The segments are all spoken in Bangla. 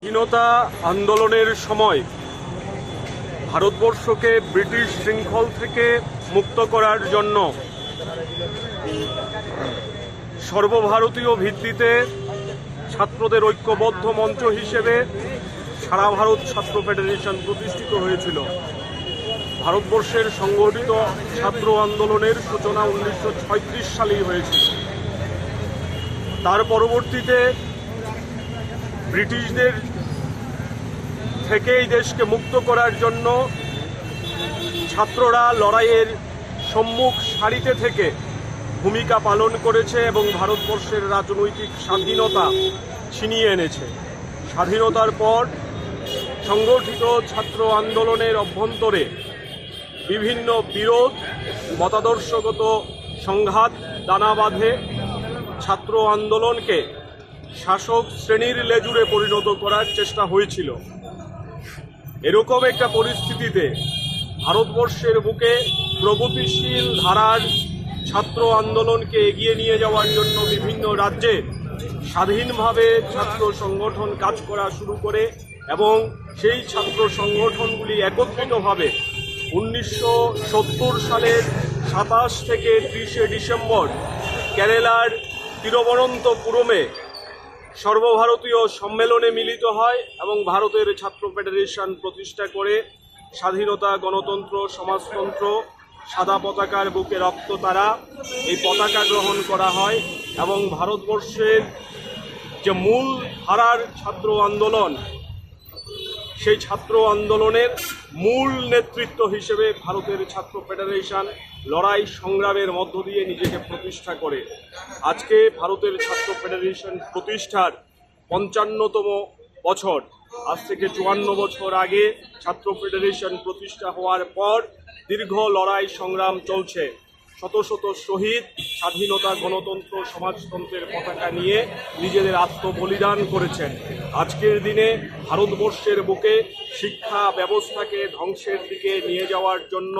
স্বাধীনতা আন্দোলনের সময় ভারতবর্ষকে ব্রিটিশ শৃঙ্খল থেকে মুক্ত করার জন্য সর্বভারতীয় ভিত্তিতে ছাত্রদের ঐক্যবদ্ধ মঞ্চ হিসেবে সারা ভারত ছাত্র ফেডারেশন প্রতিষ্ঠিত হয়েছিল। ভারতবর্ষের সংগঠিত ছাত্র আন্দোলনের সূচনা 1936 সালেই হয়েছিল। তার পরবর্তীতে ব্রিটিশদের থেকে এই দেশকে মুক্ত করার জন্য ছাত্ররা লড়াইয়ের সম্মুখ সারিতে থেকে ভূমিকা পালন করেছে এবং ভারতবর্ষের রাজনৈতিক স্বাধীনতা ছিনিয়ে এনেছে। স্বাধীনতার পর সংগঠিত ছাত্র আন্দোলনের অভ্যন্তরে বিভিন্ন বিরোধ, মতাদর্শগত সংঘাত দানা বাঁধে ছাত্র আন্দোলনকে শাসক শ্রেণীর লেজুরে পরিণত করার চেষ্টা হয়েছিল। এরকম একটা পরিস্থিতিতে ভারতবর্ষের বুকে প্রগতিশীল ধারার ছাত্র আন্দোলনকে এগিয়ে নিয়ে যাওয়ার জন্য বিভিন্ন রাজ্যে স্বাধীনভাবে ছাত্র সংগঠন কাজ করা শুরু করে এবং সেই ছাত্র সংগঠনগুলি একত্রিতভাবে 1970 সালের 27 থেকে 30 ডিসেম্বর কেরালার তিরুবনন্তপুরমে সর্বভারতীয় সম্মেলনে মিলিত হয় এবং ভারতের ছাত্র ফেডারেশন প্রতিষ্ঠা করে স্বাধীনতা, গণতন্ত্র, সমাজতন্ত্র, সাদা পতাকার বুকে রক্ত তারা এই পতাকা গ্রহণ করা হয় এবং ভারতবর্ষের যে মূল ধারার ছাত্র আন্দোলন, সেই ছাত্র আন্দোলনের মূল নেতৃত্ব হিসেবে ভারতের ছাত্র ফেডারেশন লড়াই সংগ্রামের মধ্য দিয়ে নিজেকে প্রতিষ্ঠা করে। আজকে ভারতের ছাত্র ফেডারেশন প্রতিষ্ঠার 55তম বছর। আজ থেকে 54 বছর আগে ছাত্র ফেডারেশন প্রতিষ্ঠা হওয়ার পর দীর্ঘ লড়াই সংগ্রাম চলছে। শত শত শহীদ স্বাধীনতা, গণতন্ত্র, সমাজতন্ত্রের পতাকা নিয়ে নিজেদের আত্মবলিদান করেছেন। আজকের দিনে ভারতবর্ষের বুকে শিক্ষা ব্যবস্থাকে ধ্বংসের দিকে নিয়ে যাওয়ার জন্য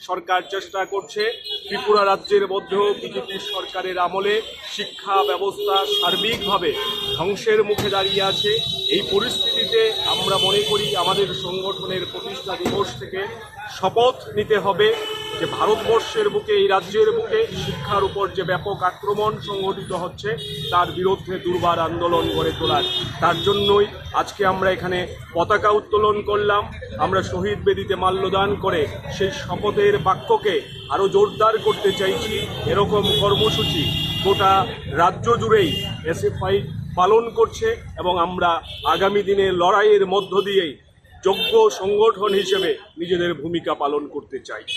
সরকার চেষ্টা করছে। ত্রিপুরা রাজ্যের মধ্যেও বিজেপি সরকারের আমলে শিক্ষা ব্যবস্থা সার্বিকভাবে ধ্বংসের মুখে দাঁড়িয়ে আছে। এই পরিস্থিতিতে আমরা মনে করি আমাদের সংগঠনের প্রতিষ্ঠা দিবস থেকে শপথ নিতে হবে যে ভারতবর্ষের বুকে, এই রাজ্যের বুকে শিক্ষার উপর যে ব্যাপক আক্রমণ সংঘটিত হচ্ছে তার বিরুদ্ধে দুর্বার আন্দোলন গড়ে তোলার। তার জন্যই আজকে আমরা এখানে পতাকা উত্তোলন করলাম। আমরা শহীদ বেদিতে মাল্যদান করে সেই শপথের বাক্যকে আরও জোরদার করতে চাইছি। এরকম কর্মসূচি গোটা রাজ্য জুড়েই এসএফআই পালন করছে এবং আমরা আগামী দিনে লড়াইয়ের মধ্য দিয়েই যোগ্য সংগঠন হিসেবে নিজেদের ভূমিকা পালন করতে চাই।